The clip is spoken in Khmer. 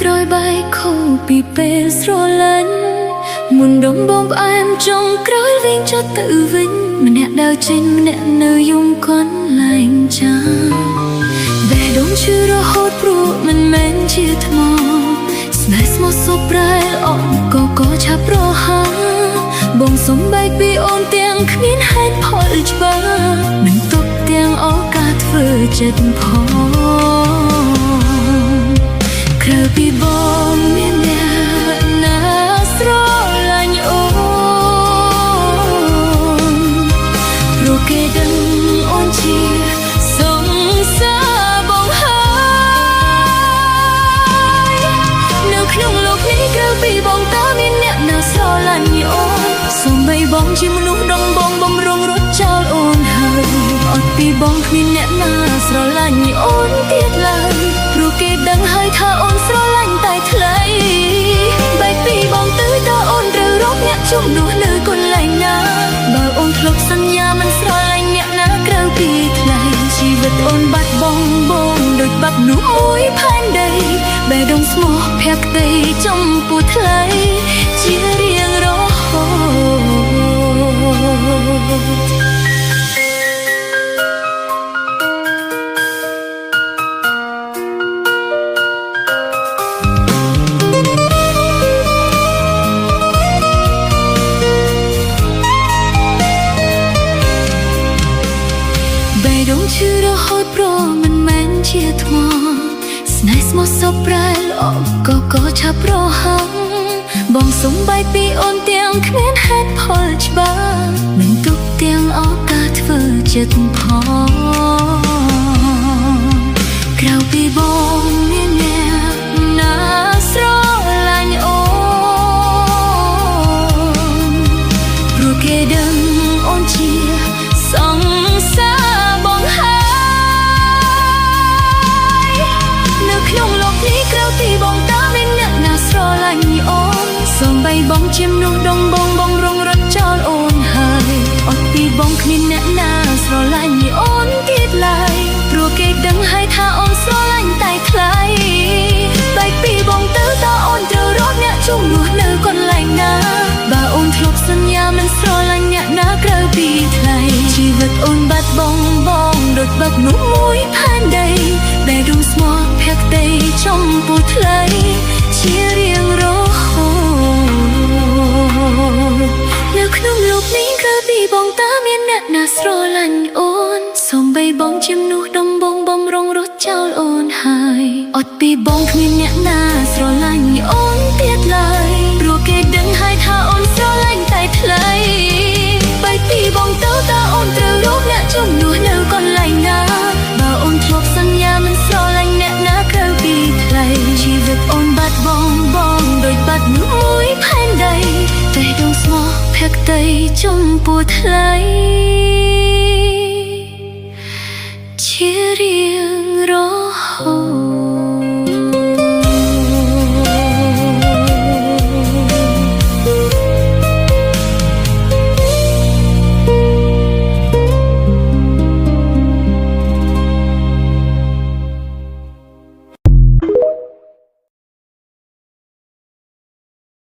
ក្រោយបែកខូចពីពេលស្រឡាញ់មុនដំបូងផ្អែមចុងក្រោយវិញចុះទៅវិញម្នាក់ដើរចេញម្នាក់នៅយំកន្លែងចាបេះដូងឈឺរហូតព្រោះមិនមែនជាថ្មស្នេហ៍ស្មោះសរប្រែអត់ក៏ឆាប់ប្រហាបងសំបែកពីអូនទាំងគ្មានហេតុផលច្បាស់មិនទុកទាំងឱកាសធ្វើចិត្តផងក្រៅពីបងមានអ្នកណាស្រឡាញ់អូនព្រោះគេដឹងអូនជាសង្សារបងហើយនៅក្នុងលោកនេះក្រៅពីបងតើមានអ្នកណាស្រឡាញ់អូនសូម្បីបងជាមនុស្សដំបងបំរុងរត់ចោលអូនហើយអត់ពីបងគ្មានអ្នកណាស្រឡាញ់អូនទៀតឡើយព្រោះគេដឹងហើយថាអូនស្រឡាញ់តែថ្លៃបែកពីបងទៅតើអូនត្រូវរកអ្នកជំនួសនៅកន្លែងណាបើអូនធ្លាប់សន្យាមិនស្រឡាញ់អ្នកណាក្រៅពីថ្លៃជីវិតអូនបាត់បង់បងដូចបាត់នោះមួយផែនដីបេះដូងស្មោះភក្តីចំពោះថ្លៃជារៀងរហូតឈឺរហូតព្រោះមិនមែនជាថ្មស្នេហ៍ស្មោះសរប្រែល្អក៏ឆាប់ប្រហាំបងសំបែកពីអូនទាំងគ្មានហេតុផលច្បាស់មិនទុកទាំងឱកាសធ្វើចិត្តផងក្រៅពីបងមានអ្នកណាស្រឡាញ់អូនព្រោះគេដឹងអូនជាសង្សារក្នុងលោកនេះក្រៅពីបងតើមានអ្នកណាស្រឡាញ់អូនសូម្បីបងជាមនុស្សដំបងបំរុងរត់ចោលអូនហើយអត់ពីបងគ្មានអ្នកណាស្រឡាញ់អូនទៀតឡើយព្រោះគេដឹងហើយថាអូនស្រឡាញ់តែថ្លៃបែកពីបងទៅតើអូនត្រូវរកអ្នកជំនួសនៅកន្លែងណាបើអូនធ្លាប់សន្យាមិនស្រឡាញ់អ្នកណាក្រៅពីថ្លៃជីវិតអូនបាត់បង់បងដូចបាត់នោះមួយផែនដីបេះដូងស្មោះភក្តីចំពោះថ្លៃជារៀងរហូតនៅក្នុងលោកនេះក្រៅពីបងតើមានអ្នកណាស្រឡាញ់អូនសូម្បីបងជាមនុស្សដំបងបំរុងរត់ចោលអូនហើយអត់ពីបងគ្មានអ្នកណាស្រឡាញ់អូនទៀតឡើយព្រោះគេដឹងហើយថាអូនស្រឡាញ់តែថ្លៃបែកពីបងទៅតើអូនត្រូវរកអ្នកជំនួសនៅកន្លែងណាបើអូនធ្លាប់សន្យាមិនស្រឡាញ់អ្នកណាក្រៅពីថ្លៃជីវិតអូនបាត់បង់បងដូចបាត់នោះមួយផែនដីតែដងស្មោះភក្តីចំពោះថ្លៃជារៀងរហូត